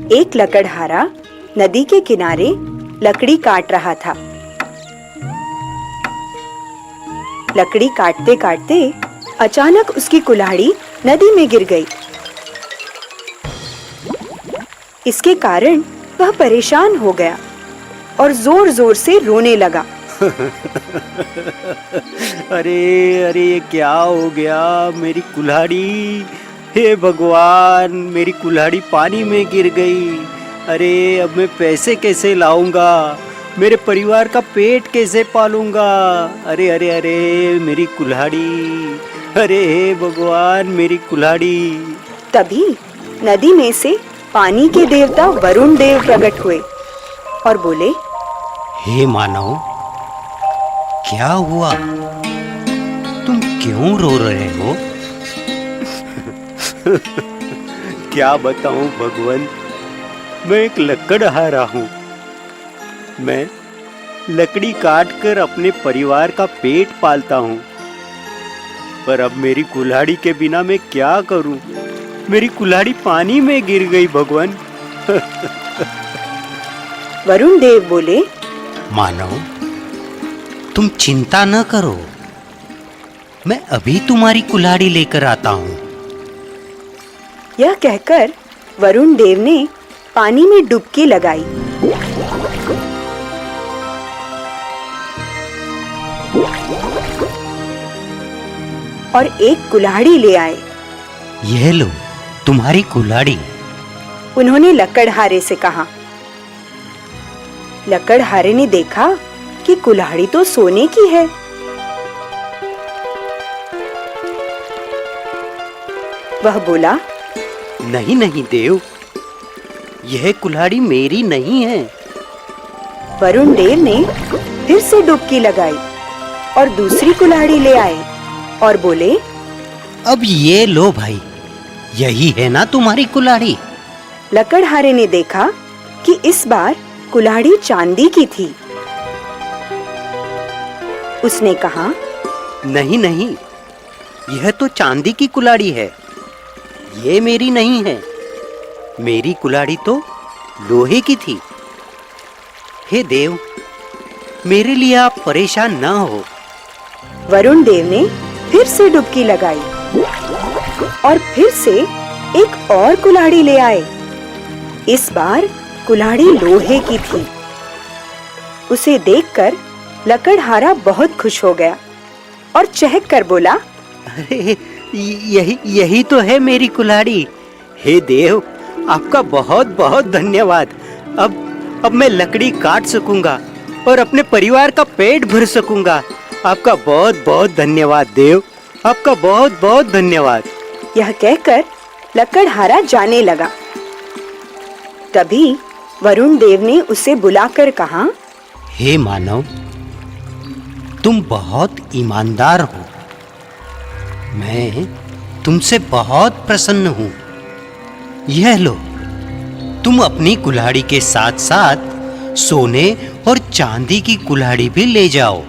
एक लकड़हारा नदी के किनारे लकड़ी काट रहा था। लकड़ी काटते काटते अचानक उसकी कुल्हाड़ी नदी में गिर गई। इसके कारण वह परेशान हो गया और जोर जोर से रोने लगा। अरे अरे, ये क्या हो गया? मेरी कुल्हाड़ी, हे भगवान, मेरी कुल्हाड़ी पानी में गिर गई। अरे अब मैं पैसे कैसे लाऊंगा? मेरे परिवार का पेट कैसे पालूंगा? अरे अरे अरे, मेरी कुल्हाड़ी, अरे हे भगवान, मेरी कुल्हाड़ी। तभी नदी में से पानी के देवता वरुण देव प्रकट हुए और बोले, हे मानव, क्या हुआ? तुम क्यों रो रहे हो? क्या बताऊं भगवान, मैं एक लकड़हारा हूँ। मैं लकड़ी काटकर अपने परिवार का पेट पालता हूँ, पर अब मेरी कुल्हाड़ी के बिना मैं क्या करूं? मेरी कुल्हाड़ी पानी में गिर गई भगवान। वरुण देव बोले, मानव, तुम चिंता न करो, मैं अभी तुम्हारी कुल्हाड़ी लेकर आता हूँ। यह कहकर वरुण देव ने पानी में डुबकी लगाई। और एक कुल्हाड़ी ले आए। यह लो तुम्हारी कुल्हाड़ी, उन्होंने लकड़हारे से कहा। लकड़हारे ने देखा कि कुल्हाड़ी तो सोने की है। वह बोला, नहीं नहीं देव, यह कुल्हाड़ी मेरी नहीं है। वरुण देव ने फिर से डुबकी लगाई और दूसरी कुल्हाड़ी ले आए और बोले, अब ये लो भाई, यही है ना तुम्हारी कुल्हाड़ी? लकड़हारे ने देखा कि इस बार कुल्हाड़ी चांदी की थी। उसने कहा, नहीं नहीं, यह तो चांदी की कुल्हाड़ी है, ये मेरी नहीं है। मेरी कुल्हाड़ी तो लोहे की थी। हे देव, मेरे लिए आप परेशान ना हो। वरुण देव ने फिर से डुबकी लगाई और फिर से एक और कुल्हाड़ी ले आए। इस बार कुल्हाड़ी लोहे की थी। उसे देखकर लकड़हारा बहुत खुश हो गया और चहक कर बोला, अरे यही तो है मेरी कुल्हाड़ी। हे देव, आपका बहुत बहुत धन्यवाद। अब मैं लकड़ी काट सकूंगा और अपने परिवार का पेट भर सकूंगा। आपका बहुत बहुत धन्यवाद देव, आपका बहुत बहुत धन्यवाद। यह कहकर लकड़हारा जाने लगा। तभी वरुण देव ने उसे बुलाकर कहा, हे मानव, तुम बहुत ईमानदार हो। मैं तुमसे बहुत प्रसन्न हूँ। यह लो, तुम अपनी कुल्हाड़ी के साथ साथ सोने और चांदी की कुल्हाड़ी भी ले जाओ।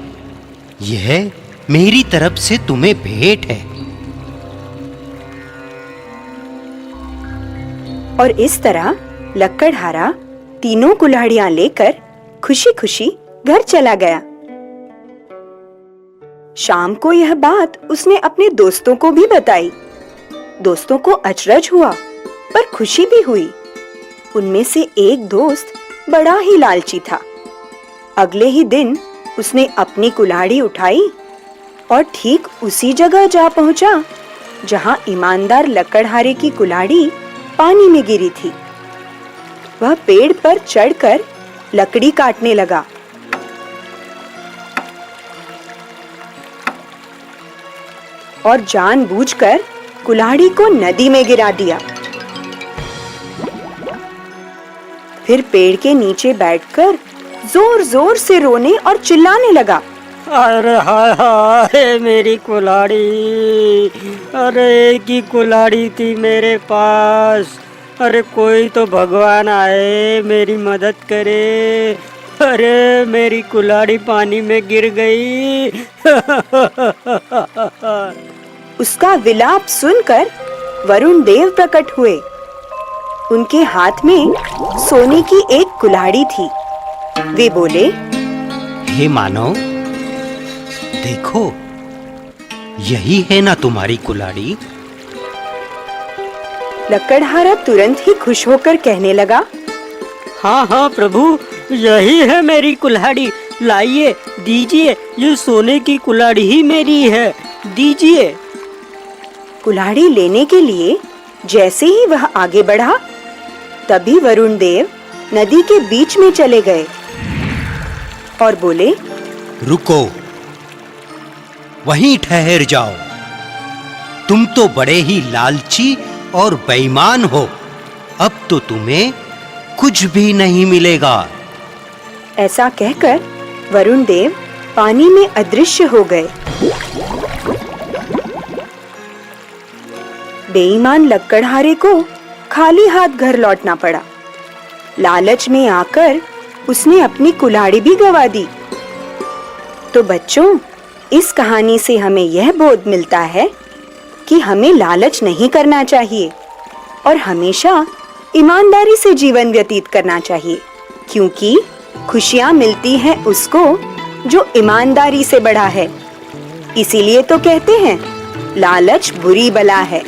यह मेरी तरफ से तुम्हें भेंट है। और इस तरह लकड़हारा तीनों कुल्हाड़ियां लेकर खुशी खुशी घर चला गया। शाम को यह बात उसने अपने दोस्तों को भी बताई। दोस्तों को अचरज हुआ पर खुशी भी हुई। उनमें से एक दोस्त बड़ा ही लालची था। अगले ही दिन उसने अपनी कुल्हाड़ी उठाई और ठीक उसी जगह जा पहुंचा जहां ईमानदार लकड़हारे की कुल्हाड़ी पानी में गिरी थी। वह पेड़ पर चढ़कर लकड़ी काटने लगा। और जानबूझकर कुल्हाड़ी को नदी में गिरा दिया। फिर पेड़ के नीचे बैठकर जोर जोर से रोने और चिल्लाने लगा, अरे हाय हाय मेरी कुल्हाड़ी, अरे की कुल्हाड़ी थी मेरे पास। अरे कोई तो भगवान आए, मेरी मदद करे। अरे मेरी कुल्हाड़ी पानी में गिर गई। उसका विलाप सुनकर वरुण देव प्रकट हुए। उनके हाथ में सोने की एक कुल्हाड़ी थी। वे बोले, हे मानव, देखो, यही है ना तुम्हारी कुल्हाड़ी? लकड़हारा तुरंत ही खुश होकर कहने लगा, हाँ हाँ प्रभु, यही है मेरी कुल्हाड़ी। लाइए, दीजिए, ये सोने की कुल्हाड़ी ही मेरी है, दीजिए। कुल्हाड़ी लेने के लिए जैसे ही वह आगे बढ़ा, तभी वरुण देव नदी के बीच में चले गए और बोले, रुको, वहीं ठहर जाओ। तुम तो बड़े ही लालची और बेईमान हो। अब तो तुम्हें कुछ भी नहीं मिलेगा। ऐसा कहकर वरुण देव पानी में अदृश्य हो गए। बेईमान लकड़हारे को खाली हाथ घर लौटना पड़ा। लालच में आकर उसने अपनी कुल्हाड़ी भी गंवा दी। तो बच्चों, इस कहानी से हमें यह बोध मिलता है कि हमें लालच नहीं करना चाहिए और हमेशा ईमानदारी से जीवन व्यतीत करना चाहिए, क्योंकि खुशियां मिलती हैं उसको जो ईमानदारी से बढ़ा है। इसीलिए तो कहते हैं, लालच बुरी बला है।